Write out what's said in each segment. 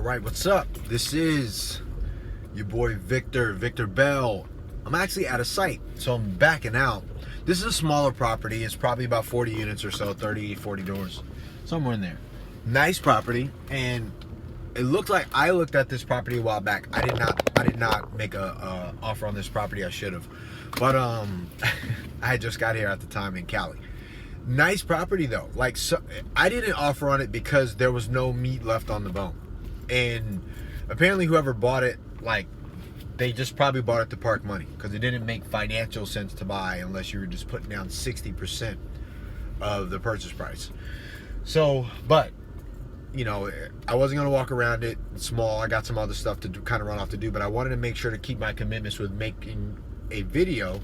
Alright, what's up? This is your boy Victor Bell. I'm actually at a site, so I'm backing out. This is a smaller property. It's probably about 40 units or so, 30, 40 doors, somewhere in there. Nice property, and it looked like I looked at this property a while back. I did not make a offer on this property. I should have, but I had just got here at the time in Cali. Nice property though. Like, so I didn't offer on it because there was no meat left on the bone, and apparently whoever bought it, like, they just probably bought it to park money because it didn't make financial sense to buy unless you were just putting down 60% of the purchase price. So, but you know, I wasn't going to walk around it. It's small. I got some other stuff to do, kind of run off to do, but I wanted to make sure to keep my commitments with making a video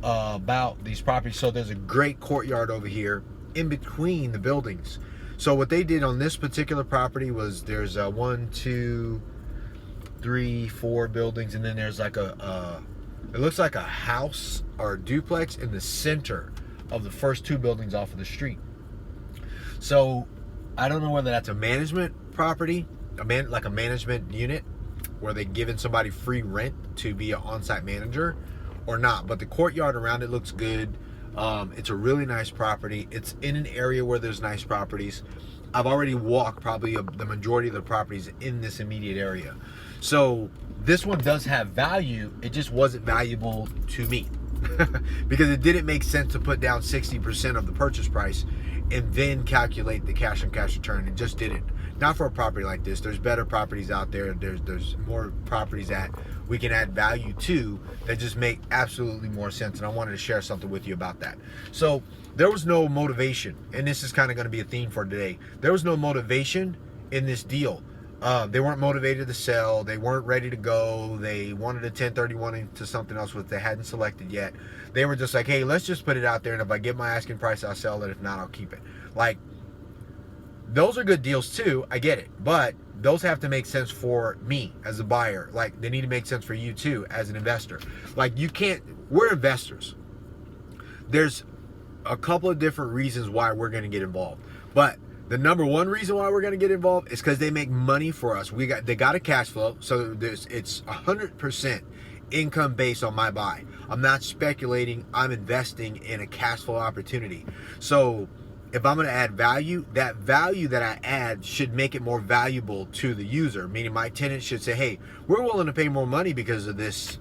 about these properties. So there's a great courtyard over here in between the buildings. So what they did on this particular property was there's 1, 2, 3, 4 buildings, and then there's like it looks like a house or a duplex in the center of the first 2 buildings off of the street. So I don't know whether that's a management property, like a management unit where they're giving somebody free rent to be an on-site manager or not. But the courtyard around it looks good. It's a really nice property. It's in an area where there's nice properties. I've already walked probably the majority of the properties in this immediate area. So this one does have value. It just wasn't valuable to me because it didn't make sense to put down 60% of the purchase price and then calculate the cash on cash return. It just didn't. Not for a property like this. There's better properties out there. There's more properties that we can add value to that just make absolutely more sense. And I wanted to share something with you about that. So there was no motivation, and this is kind of going to be a theme for today. There was no motivation in this deal. They weren't motivated to sell. They weren't ready to go. They wanted a 1031 into something else which they hadn't selected yet. They were just like, hey, let's just put it out there, and if I get my asking price, I'll sell it. If not, I'll keep it. Like, those are good deals too. I get it. But those have to make sense for me as a buyer. Like, they need to make sense for you too as an investor. Like, you can't, we're investors. There's a couple of different reasons why we're going to get involved. But the number one reason why we're going to get involved is because they make money for us. They got a cash flow, so it's 100% income based on my buy. I'm not speculating. I'm investing in a cash flow opportunity. So if I'm going to add value, that value that I add should make it more valuable to the user. Meaning my tenant should say, hey, we're willing to pay more money because of this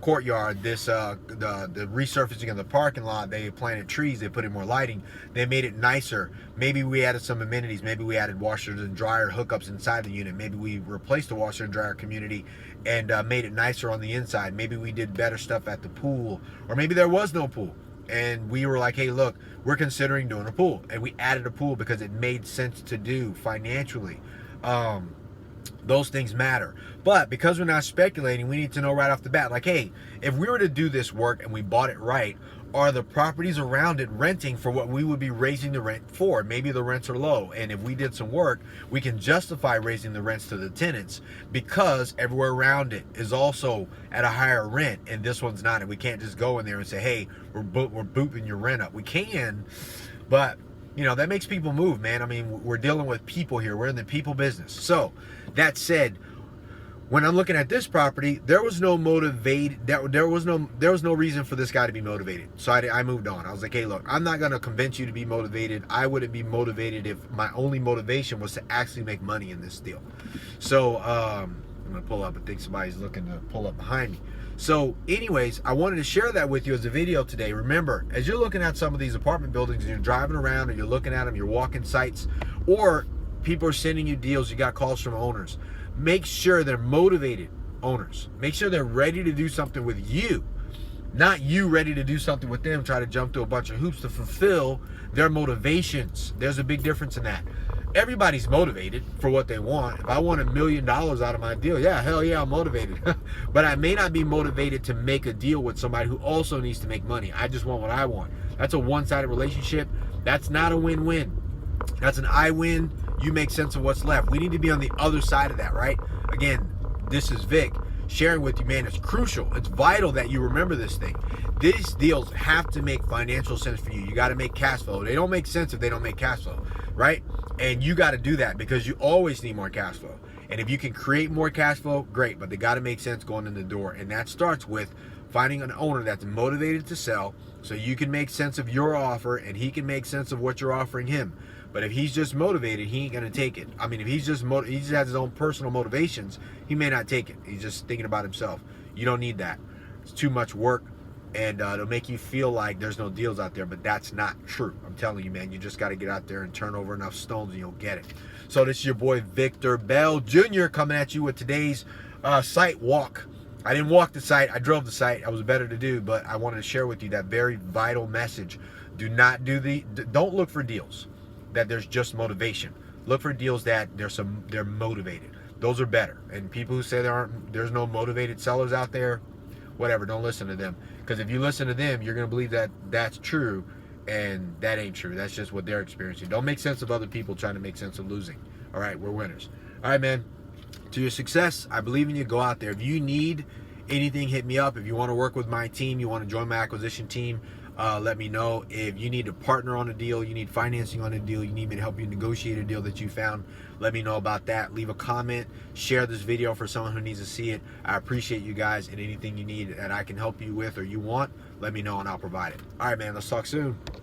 courtyard, the resurfacing of the parking lot. They planted trees, they put in more lighting, they made it nicer. Maybe we added some amenities. Maybe we added washers and dryer hookups inside the unit. Maybe we replaced the washer and dryer community and made it nicer on the inside. Maybe we did better stuff at the pool, or maybe there was no pool and we were like, hey, look, we're considering doing a pool, and we added a pool because it made sense to do financially. Those things matter. But because we're not speculating, we need to know right off the bat, like, hey, if we were to do this work and we bought it right, are the properties around it renting for what we would be raising the rent for? Maybe the rents are low, and if we did some work, we can justify raising the rents to the tenants because everywhere around it is also at a higher rent, and this one's not. And we can't just go in there and say, hey, we're booping your rent up. We can, but you know, that makes people move, man. I mean, we're dealing with people here. We're in the people business. So that said, when I'm looking at this property, there was no there was no reason for this guy to be motivated. So I moved on. I was like, hey, look, I'm not going to convince you to be motivated. I wouldn't be motivated if my only motivation was to actually make money in this deal. So I'm going to pull up. I think somebody's looking to pull up behind me. So anyways, I wanted to share that with you as a video today. Remember, as you're looking at some of these apartment buildings and you're driving around and you're looking at them, you're walking sites, or people are sending you deals, you got calls from owners, make sure they're motivated owners. Make sure they're ready to do something with you, not you ready to do something with them, try to jump through a bunch of hoops to fulfill their motivations. There's a big difference in that. Everybody's motivated for what they want. If I want $1 million out of my deal, yeah, hell yeah, I'm motivated. But I may not be motivated to make a deal with somebody who also needs to make money. I just want what I want. That's a one-sided relationship. That's not a win-win. That's an I win, you make sense of what's left. We need to be on the other side of that, right? Again, this is Vic sharing with you, man. It's crucial. It's vital that you remember this thing. These deals have to make financial sense for you. You got to make cash flow. They don't make sense if they don't make cash flow, right? And you got to do that because you always need more cash flow. And if you can create more cash flow, great, but they got to make sense going in the door. And that starts with finding an owner that's motivated to sell so you can make sense of your offer and he can make sense of what you're offering him. But if he's just motivated, he ain't going to take it. I mean, if he just has his own personal motivations, he may not take it. He's just thinking about himself. You don't need that. It's too much work, and it'll make you feel like there's no deals out there, but that's not true. I'm telling you, man, you just got to get out there and turn over enough stones and you'll get it. So this is your boy Victor Bell Jr. coming at you with today's site walk. I didn't walk the site, I drove the site. I was better to do, but I wanted to share with you that very vital message. Don't look for deals that there's just motivation. Look for deals that they're motivated. Those are better. And people who say there's no motivated sellers out there, whatever, don't listen to them. Because if you listen to them, you're going to believe that that's true, and that ain't true. That's just what they're experiencing. Don't make sense of other people trying to make sense of losing. All right, we're winners. All right, man. To your success, I believe in you. Go out there. If you need anything, hit me up. If you want to work with my team, you want to join my acquisition team, let me know. If you need to partner on a deal, you need financing on a deal, you need me to help you negotiate a deal that you found, let me know about that. Leave a comment, share this video for someone who needs to see it. I appreciate you guys, and anything you need that I can help you with or you want, let me know and I'll provide it. All right, man, let's talk soon.